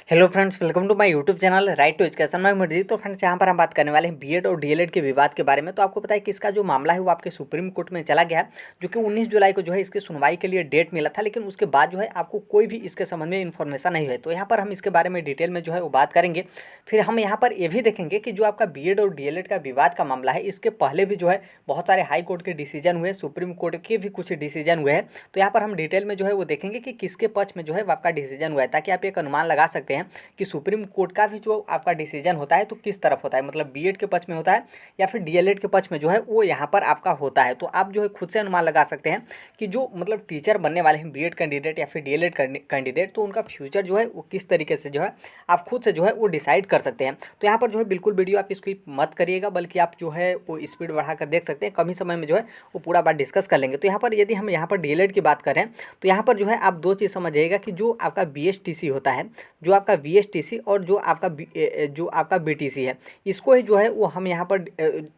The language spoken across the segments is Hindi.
Hello friends, welcome to my YouTube channel right to education. मैं मर्जीत। तो फ्रेंड्स, यहाँ पर हम बात करने वाले हैं बीएड और डीएलएड के विवाद के बारे में। तो आपको पता है कि इसका जो मामला है वो आपके सुप्रीम कोर्ट में चला गया है, जो कि 19 जुलाई को जो है इसकी सुनवाई के लिए डेट मिला था, लेकिन उसके बाद जो है आपको कोई भी इसके संबंध में इन्फॉर्मेशन नहीं है। तो यहाँ पर हम इसके बारे में डिटेल में जो है वो बात करेंगे। फिर हम यहाँ पर ये भी देखेंगे कि जो आपका बीएड और डीएलएड का विवाद का मामला है, इसके पहले भी जो है बहुत सारे हाई कोर्ट के डिसीजन हुए, सुप्रीम कोर्ट के भी कुछ डिसीजन हुए हैं। तो यहाँ पर हम डिटेल में जो है वो देखेंगे कि किसके पक्ष में जो है वो आपका डिसीजन हुआ है, ताकि आप एक अनुमान लगा सकते हैं कि सुप्रीम कोर्ट का भी जो आपका डिसीजन होता है तो किस तरफ होता है, मतलब बीएड के पक्ष में होता है या फिर डीएलएड के पक्ष में जो है वो यहाँ पर आपका होता है। तो आप जो है खुद से अनुमान लगा सकते हैं कि जो मतलब टीचर बनने वाले हैं बीएड कैंडिडेट या फिर डीएलएड कैंडिडेट, तो उनका फ्यूचर जो है वो किस तरीके से जो है आप खुद से जो है वो डिसाइड कर सकते हैं। तो यहाँ पर जो है बिल्कुल वीडियो आप स्किप मत करिएगा, बल्कि आप जो है वो स्पीड बढ़ाकर देख सकते हैं। कम ही समय में जो है वो पूरा बात डिस्कस कर लेंगे। तो यहाँ पर यदि हम यहाँ पर डीएलएड की बात करें तो यहाँ पर जो है आप दो चीज़ समझिएगा कि जो आपका बीएसटीसी होता है, जो आपका बीएसटीसी और जो आपका बीटीसी है, इसको ही जो है वो हम यहाँ पर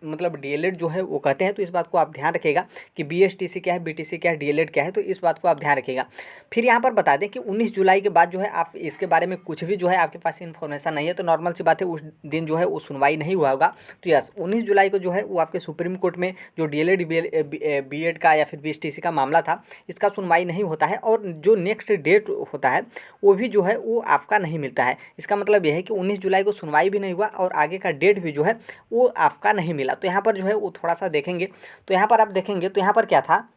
मतलब डीएलएड जो है वो कहते हैं। तो इस बात को आप ध्यान रखिएगा कि बीएसटीसी क्या है, बीटीसी क्या है, डीएलएड क्या है, तो इस बात को आप ध्यान रखिएगा। फिर यहाँ पर बता दें कि 19 जुलाई के बाद जो है आप इसके बारे में कुछ भी जो है आपके पास इन्फॉर्मेशन नहीं है, तो नॉर्मल सी बात है उस दिन जो है वो सुनवाई नहीं हुआ होगा। तो यस, 19 जुलाई को जो है वो आपके सुप्रीम कोर्ट में जो डीएलएड बीएड का या फिर बीटीसी का मामला था, इसका सुनवाई नहीं होता है, और जो नेक्स्ट डेट होता है वो भी जो है वो आपका नहीं मिलता है। इसका मतलब यह है कि 19 जुलाई को सुनवाई भी नहीं हुआ और आगे का डेट भी जो है वो आपका नहीं मिला। तो यहाँ पर जो है वो थोड़ा सा देखेंगे। तो यहाँ पर आप देखेंगे तो यहाँ पर क्या था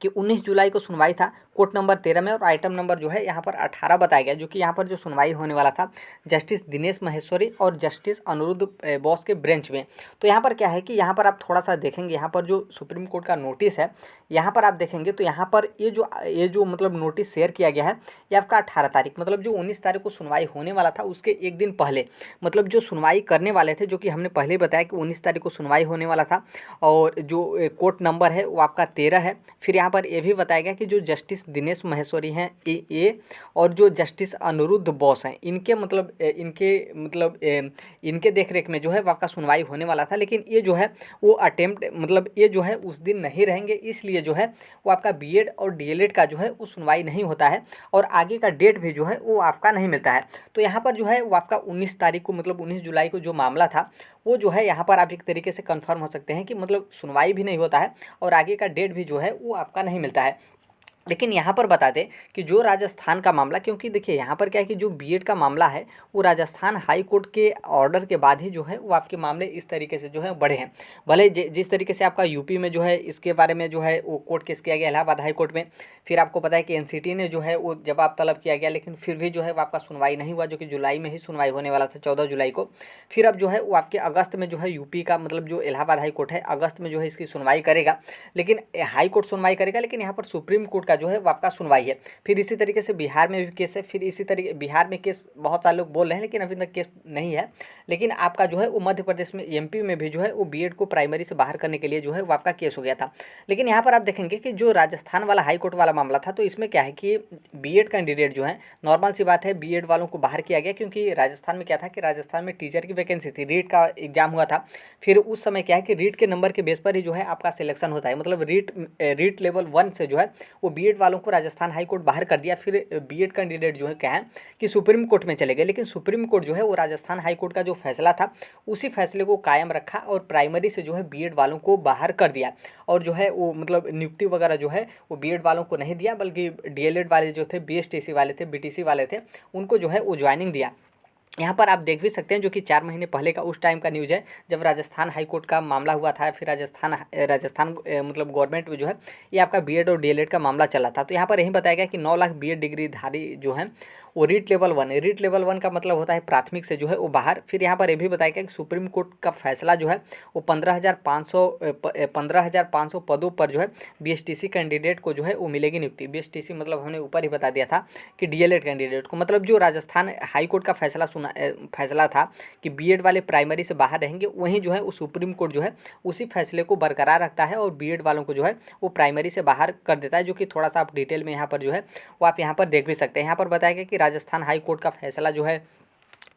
कि 19 जुलाई को सुनवाई था कोर्ट नंबर 13 में, और आइटम नंबर जो है यहाँ पर 18 बताया गया, जो कि यहाँ पर जो सुनवाई होने वाला था जस्टिस दिनेश महेश्वरी और जस्टिस अनिरुद्ध बोस के बेंच में। तो यहाँ पर क्या है कि यहाँ पर आप थोड़ा सा देखेंगे, यहाँ पर जो सुप्रीम कोर्ट का नोटिस है यहाँ पर आप देखेंगे तो यहाँ पर ये जो मतलब नोटिस शेयर किया गया है ये आपका 18 तारीख, मतलब जो 19 तारीख को सुनवाई होने वाला था उसके एक दिन पहले, मतलब जो सुनवाई करने वाले थे, जो कि हमने पहले बताया कि 19 तारीख को सुनवाई होने वाला था, और जो कोर्ट नंबर है वो आपका 13 है। फिर यहाँ पर ये भी बताया गया कि जो जस्टिस दिनेश महेश्वरी हैं ये और जो जस्टिस अनिरुद्ध बोस हैं, इनके देखरेख में जो है आपका सुनवाई होने वाला था, लेकिन ये जो है वो अटेम्प्ट मतलब ये जो है उस दिन नहीं रहेंगे, इसलिए जो है वो आपका बीएड और डीएलएड का जो है वो सुनवाई नहीं होता है, और आगे का डेट भी जो है वो आपका नहीं मिलता है। तो यहाँ पर जो है वो आपका 19 तारीख को मतलब 19 जुलाई को जो मामला था वो जो है यहाँ पर आप एक तरीके से कंफर्म हो सकते हैं कि मतलब सुनवाई भी नहीं होता है और आगे का डेट भी जो है वो आपका नहीं मिलता है। लेकिन यहाँ पर बता दें कि जो राजस्थान का मामला, क्योंकि देखिए यहाँ पर क्या है कि जो बीएड का मामला है वो राजस्थान हाई कोर्ट के ऑर्डर के बाद ही जो है वो आपके मामले इस तरीके से जो है बढ़े हैं। भले जिस तरीके से आपका यूपी में जो है इसके बारे में जो है वो कोर्ट केस किया गया इलाहाबाद हाई कोर्ट में, फिर आपको पता है कि एनसीटी ने जो है वो जवाब तलब किया गया, लेकिन फिर भी जो है वो आपका सुनवाई नहीं हुआ, जो कि जुलाई में ही सुनवाई होने वाला था 14 जुलाई को। फिर अब जो है वो आपके अगस्त में जो है यूपी का मतलब जो इलाहाबाद हाई कोर्ट है अगस्त में जो है इसकी सुनवाई करेगा, लेकिन हाई कोर्ट सुनवाई करेगा, लेकिन यहाँ पर सुप्रीम कोर्ट का जो है वो आपका सुनवाई है। फिर इसी तरीके से बिहार में भी केस है, फिर इसी तरीके बिहार में केस बहुत सारे लोग बोल रहे हैं लेकिन अभी तक केस नहीं है। लेकिन आपका जो है वो मध्य प्रदेश में एमपी में भी जो है वो बीएड को प्राइमरी से बाहर करने के लिए जो है वो आपका केस हो गया था। लेकिन यहाँ पर आप देखेंगे कि जो राजस्थान वाला हाई कोर्ट वाला मामला था, तो इसमें क्या है कि बीएड कैंडिडेट जो है, नॉर्मल सी बात है बीएड वालों को बाहर किया गया, क्योंकि राजस्थान में क्या था कि राजस्थान में टीचर की वैकेंसी थी, रीट का एग्जाम हुआ था। फिर उस समय क्या है कि रीट के नंबर के बेस पर ही जो है आपका सिलेक्शन होता है, मतलब रीट लेवल 1 से जो है वो बीएड वालों को राजस्थान हाई कोर्ट बाहर कर दिया। फिर बीएड कैंडिडेट जो है क्या है कि सुप्रीम कोर्ट में चले गए, लेकिन सुप्रीम कोर्ट जो है वो राजस्थान हाई कोर्ट का जो फैसला था उसी फैसले को कायम रखा और प्राइमरी से जो है बीएड वालों को बाहर कर दिया, और जो है वो मतलब नियुक्ति वगैरह जो है वो बीएड वालों को नहीं दिया, बल्कि डीएलएड वाले जो थे, बीएसटीसी वाले थे, बीटीसी वाले थे, उनको जो है वो ज्वाइनिंग दिया। यहाँ पर आप देख भी सकते हैं, जो कि 4 महीने पहले का उस टाइम का न्यूज़ है जब राजस्थान हाई कोर्ट का मामला हुआ था। फिर राजस्थान मतलब गवर्नमेंट में जो है ये आपका बीएड और डीएलएड का मामला चला था। तो यहाँ पर यही बताया गया कि 9 लाख बीएड डिग्रीधारी जो हैं वो रीट लेवल 1 है। रीट लेवल 1 का मतलब होता है प्राथमिक से जो है वो बाहर। फिर यहाँ पर ये भी बताया गया कि सुप्रीम कोर्ट का फैसला जो है वो 15,500 पदों पर जो है बीएसटीसी कैंडिडेट को जो है वो मिलेगी नियुक्ति। बीएसटीसी मतलब हमने ऊपर ही बता दिया था कि डीएलएड कैंडिडेट को, मतलब जो राजस्थान हाई कोर्ट का फैसला था कि बीएड वाले प्राइमरी से बाहर रहेंगे, वहीं जो है वो सुप्रीम कोर्ट जो है उसी फैसले को बरकरार रखता है और बीएड वालों को जो है वो प्राइमरी से बाहर कर देता है, जो कि थोड़ा सा आप डिटेल में यहाँ पर जो है वो आप यहाँ पर देख भी सकते हैं। यहाँ पर बताया गया कि राजस्थान हाई कोर्ट का फैसला जो है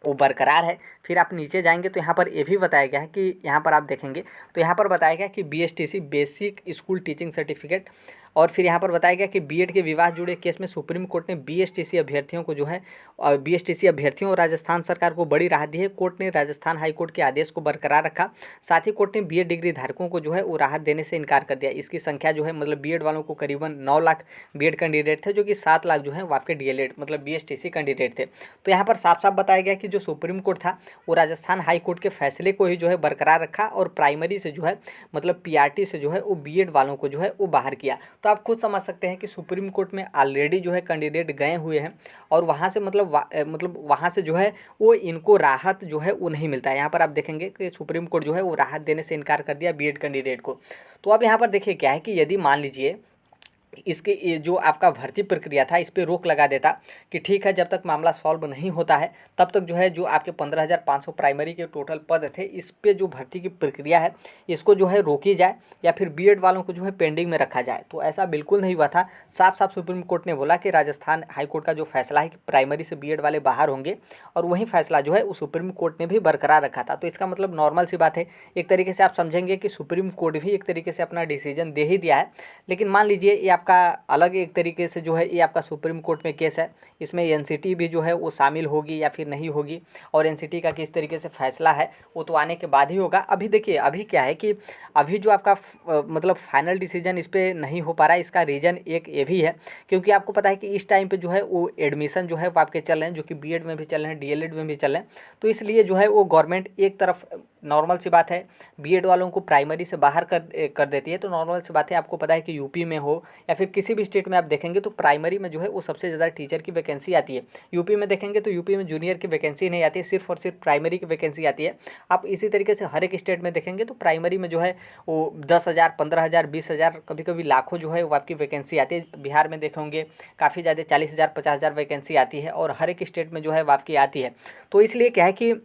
वो बरकरार है। फिर आप नीचे जाएंगे तो यहाँ पर ये भी बताया गया है कि यहाँ पर आप देखेंगे तो यहाँ पर बताया गया कि BSTC basic school teaching certificate और फिर यहाँ पर बताया गया कि बीएड के विवाद जुड़े केस में सुप्रीम कोर्ट ने बीएसटीसी अभ्यर्थियों को जो है बीएसटीसी अभ्यर्थियों और राजस्थान सरकार को बड़ी राहत दी है। कोर्ट ने राजस्थान हाईकोर्ट के आदेश को बरकरार रखा। साथ ही कोर्ट ने बीएड डिग्री धारकों को जो है वो राहत देने से इनकार कर दिया। इसकी संख्या जो है मतलब बीएड वालों को करीबन 9 लाख बीएड कैंडिडेट थे, जो कि 7 लाख जो है वो आपके डीएलएड मतलब बीएसटीसी कैंडिडेट थे। तो यहाँ पर साफ साफ बताया गया कि जो सुप्रीम कोर्ट था वो राजस्थान हाई कोर्ट के फैसले को ही जो है बरकरार रखा और प्राइमरी से जो है मतलब पीआरटी से जो है वो बीएड वालों को जो है वो बाहर किया। तो आप खुद समझ सकते हैं कि सुप्रीम कोर्ट में ऑलरेडी जो है कैंडिडेट गए हुए हैं और वहाँ से मतलब वहाँ से जो है वो इनको राहत जो है वो नहीं मिलता है। यहाँ पर आप देखेंगे कि सुप्रीम कोर्ट जो है वो राहत देने से इनकार कर दिया बीएड कैंडिडेट को। तो अब यहाँ पर देखिए क्या है कि यदि मान लीजिए इसके ये जो आपका भर्ती प्रक्रिया था इस पर रोक लगा देता कि ठीक है जब तक मामला सॉल्व नहीं होता है तब तक जो है जो आपके 15,500 प्राइमरी के टोटल पद थे इस पे जो भर्ती की प्रक्रिया है इसको जो है रोकी जाए या फिर बीएड वालों को जो है पेंडिंग में रखा जाए। तो ऐसा बिल्कुल नहीं हुआ था। साफ साफ सुप्रीम कोर्ट ने बोला कि राजस्थान हाईकोर्ट का जो फैसला है कि प्राइमरी से बीएड वाले बाहर होंगे और वही फैसला जो है वो सुप्रीम कोर्ट ने भी बरकरार रखा था। तो इसका मतलब नॉर्मल सी बात है, एक तरीके से आप समझेंगे कि सुप्रीम कोर्ट भी एक तरीके से अपना डिसीजन दे ही दिया है। लेकिन मान लीजिए ये आपका अलग एक तरीके से जो है ये आपका सुप्रीम कोर्ट में केस है, इसमें एनसीटी भी जो है वो शामिल होगी या फिर नहीं होगी और एनसीटी का किस तरीके से फैसला है वो तो आने के बाद ही होगा। अभी देखिए अभी क्या है कि अभी जो आपका मतलब फाइनल डिसीजन इस पर नहीं हो पा रहा है। इसका रीज़न एक ये भी है क्योंकि आपको पता है कि इस टाइम पे जो है वो एडमिशन जो है वो आपके चल रहे हैं, जो कि बीएड में भी चल रहे हैं, डीएलएड में भी चल रहे हैं। तो इसलिए जो है वो गवर्नमेंट एक तरफ नॉर्मल सी बात है बीएड वालों को प्राइमरी से बाहर कर देती है। तो नॉर्मल सी बात है, आपको पता है कि यूपी में हो या फिर किसी भी स्टेट में आप देखेंगे तो प्राइमरी में जो है वो सबसे ज़्यादा टीचर की वैकेंसी आती है। यूपी में देखेंगे तो यूपी में जूनियर की वैकेंसी नहीं आती है, सिर्फ और सिर्फ प्राइमरी की वैकेंसी आती है। आप इसी तरीके से हर एक स्टेट में देखेंगे तो प्राइमरी में जो है वो 10,000, 15,000, 20,000, कभी कभी लाखों जो है वो आपकी वैकेंसी आती है। बिहार में देखेंगे काफ़ी ज़्यादा 40,000, 50,000 वैकेंसी आती है और हर एक स्टेट में जो है वो आपकी आती है। तो इसलिए क्या है कि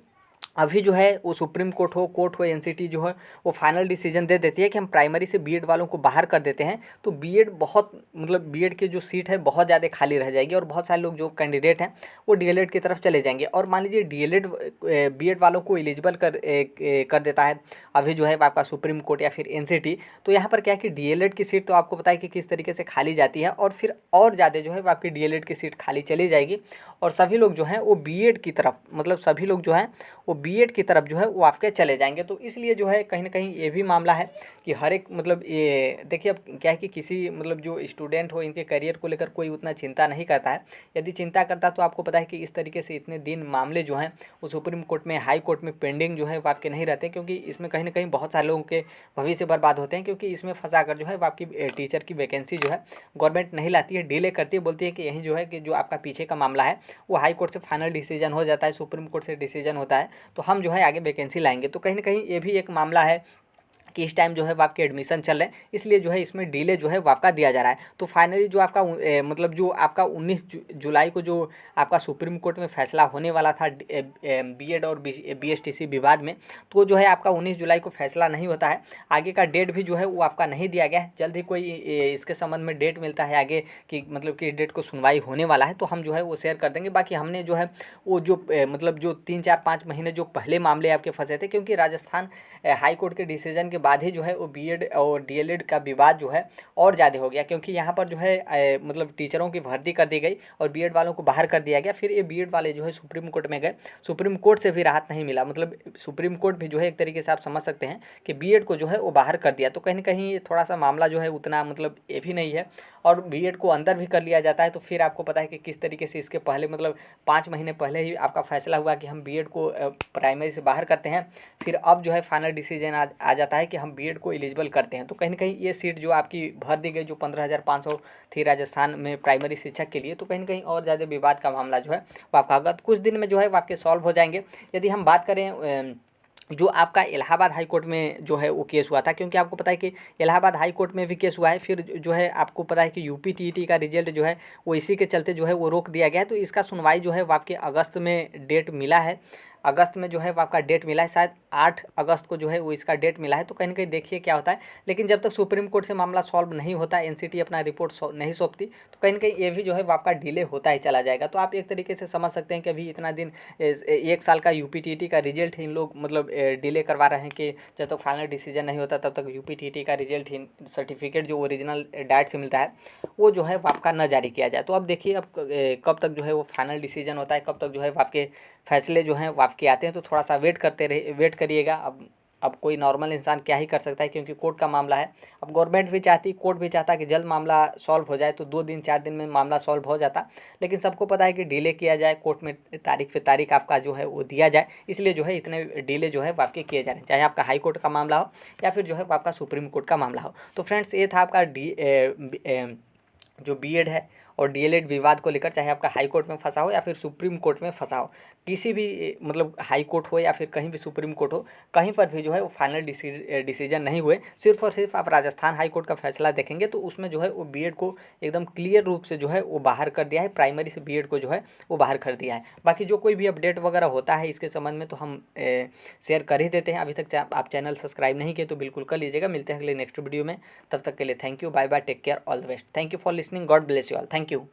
अभी जो है वो सुप्रीम कोर्ट हो एनसीटी जो है वो फाइनल डिसीजन दे देती है कि हम प्राइमरी से बीएड वालों को बाहर कर देते हैं। तो बीएड बहुत मतलब बीएड की जो सीट है बहुत ज़्यादा खाली रह जाएगी और बहुत सारे लोग जो कैंडिडेट हैं वो डीएलएड की तरफ चले जाएंगे। और मान लीजिए डीएलएड बीएड वालों को एलिजिबल कर देता है अभी जो है आपका सुप्रीम कोर्ट या फिर एनसीटी। तो यहाँ पर क्या है कि डीएलएड की सीट तो आपको पता है कि किस तरीके से खाली जाती है और फिर और ज़्यादा जो है वो आपकी डीएलएड की सीट खाली चली जाएगी और सभी लोग जो हैं वो बीएड की तरफ मतलब सभी लोग जो हैं वो बीएड की तरफ जो है वो आपके चले जाएंगे। तो इसलिए जो है कहीं ना कहीं ये भी मामला है कि हर एक मतलब ये देखिए अब क्या है कि किसी मतलब जो स्टूडेंट हो इनके करियर को लेकर कोई उतना चिंता नहीं करता है। यदि चिंता करता तो आपको पता है कि इस तरीके से इतने दिन मामले जो हैं वो सुप्रीम कोर्ट में हाई कोर्ट में पेंडिंग जो है वो आपके नहीं रहते, क्योंकि इसमें कहीं ना कहीं बहुत सारे लोगों के भविष्य बर्बाद होते हैं। क्योंकि इसमें फंसा कर जो है वो आपकी टीचर की वैकेंसी जो है गवर्नमेंट नहीं लाती है, डिले करती है, बोलती है कि यही जो है कि जो आपका पीछे का मामला है वो हाई कोर्ट से फाइनल डिसीजन हो जाता है, सुप्रीम कोर्ट से डिसीजन होता है, तो हम जो है आगे वैकेंसी लाएंगे। तो कहीं ना कहीं ये भी एक मामला है कि इस टाइम जो है वो आपके एडमिशन चल रहे हैं, इसलिए जो है इसमें डिले जो है वो आपका दिया जा रहा है। तो फाइनली जो आपका मतलब जो आपका 19 जुलाई को जो आपका सुप्रीम कोर्ट में फैसला होने वाला था बीएड और बीएसटीसी विवाद में, तो जो है आपका 19 जुलाई को फैसला नहीं होता है। आगे का डेट भी जो है वो आपका नहीं दिया गया है। जल्द ही कोई इसके संबंध में डेट मिलता है आगे कि मतलब किस डेट को सुनवाई होने वाला है, तो हम जो है वो शेयर कर देंगे। बाकी हमने जो है वो जो मतलब जो 3, 4, 5 महीने जो पहले मामले आपके फंसे थे, क्योंकि राजस्थान हाई कोर्ट के डिसीजन के बाद ही जो है वो बीएड और डीएलएड का विवाद जो है और ज़्यादा हो गया, क्योंकि यहाँ पर जो है मतलब टीचरों की भर्ती कर दी गई और बीएड वालों को बाहर कर दिया गया। फिर ये बीएड वाले जो है सुप्रीम कोर्ट में गए, सुप्रीम कोर्ट से भी राहत नहीं मिला। मतलब सुप्रीम कोर्ट भी जो है एक तरीके से आप समझ सकते हैं कि बीएड को जो है वो बाहर कर दिया। तो कहीं ना कहीं थोड़ा सा मामला जो है उतना मतलब ये भी नहीं है और बीएड को अंदर भी कर लिया जाता है। तो फिर आपको पता है कि किस तरीके से इसके पहले मतलब 5 महीने पहले ही आपका फैसला हुआ कि हम बीएड को प्राइमरी से बाहर करते हैं, फिर अब जो है फाइनल डिसीजन आ जाता है कि हम बीएड को एलिजिबल करते हैं। तो कहीं ना कहीं ये सीट जो आपकी भर दी गई जो 15,500 थी राजस्थान में प्राइमरी शिक्षक के लिए, तो कहीं ना कहीं और ज़्यादा विवाद का मामला जो है वो आपका होगा। तो कुछ दिन में जो है वो आपके सॉल्व हो जाएंगे। यदि हम बात करें जो आपका इलाहाबाद हाई कोर्ट में जो है वो केस हुआ था, क्योंकि आपको पता है कि इलाहाबाद हाई कोर्ट में भी केस हुआ है, फिर जो है आपको पता है कि यूपी टीईटी का रिजल्ट जो है वो इसी के चलते जो है वो रोक दिया गया है। तो इसका सुनवाई जो है वो आपके अगस्त में डेट मिला है अगस्त में जो है वो आपका डेट मिला है, शायद 8 अगस्त को जो है वो इसका डेट मिला है। तो कहीं ना कहीं देखिए क्या होता है, लेकिन जब तक सुप्रीम कोर्ट से मामला सॉल्व नहीं होता, एनसीटी अपना रिपोर्ट नहीं सौंपती, तो कहीं ना कहीं ये भी जो है वो आपका डिले होता ही चला जाएगा। तो आप एक तरीके से समझ सकते हैं कि अभी इतना दिन 1 साल का यूपीटीटी का रिजल्ट इन लोग मतलब डिले करवा रहे हैं कि जब तक फाइनल डिसीजन नहीं होता तब तक यूपीटीटी का रिजल्ट सर्टिफिकेट जो ओरिजिनल डाइट से मिलता है वो जो है वो आपका न जारी किया जाए। तो अब देखिए अब कब तक जो है वो फाइनल डिसीजन होता है, कब तक जो है वो आपके फैसले जो हैं वो आपके आते हैं। तो थोड़ा सा वेट करिएगा। अब कोई नॉर्मल इंसान क्या ही कर सकता है, क्योंकि कोर्ट का मामला है। अब गवर्नमेंट भी चाहती, कोर्ट भी चाहता कि जल्द मामला सॉल्व हो जाए, तो 2 दिन 4 दिन में मामला सॉल्व हो जाता। लेकिन सबको पता है कि डिले किया जाए, कोर्ट में तारीख पे तारीख आपका जो है वो दिया जाए, इसलिए जो है इतने डिले जो है वो आपके किए जा रहे हैं, चाहे आपका हाई कोर्ट का मामला हो या फिर जो है वो आपका सुप्रीम कोर्ट का मामला हो। तो फ्रेंड्स ये था आपका जो बीएड है और डीएलएड विवाद को लेकर, चाहे आपका हाई कोर्ट में फंसा हो या फिर सुप्रीम कोर्ट में फंसा हो, किसी भी मतलब हाई कोर्ट हो या फिर कहीं भी सुप्रीम कोर्ट हो, कहीं पर भी जो है वो फाइनल डिसीजन नहीं हुए, सिर्फ और सिर्फ आप राजस्थान हाई कोर्ट का फैसला देखेंगे तो उसमें जो है वो बीएड को एकदम क्लियर रूप से जो है वो बाहर कर दिया है, प्राइमरी से बीएड को जो है वो बाहर कर दिया है। बाकी जो कोई भी अपडेट वगैरह होता है इसके संबंध में तो हम शेयर कर ही देते हैं। अभी तक आप चैनल सब्सक्राइब नहीं किए तो बिल्कुल कर लीजिएगा। मिलते हैं अगले नेक्स्ट वीडियो में, तब तक के लिए thank you, bye bye, take care, all the best. Thank you for listening, God bless you all, thank you.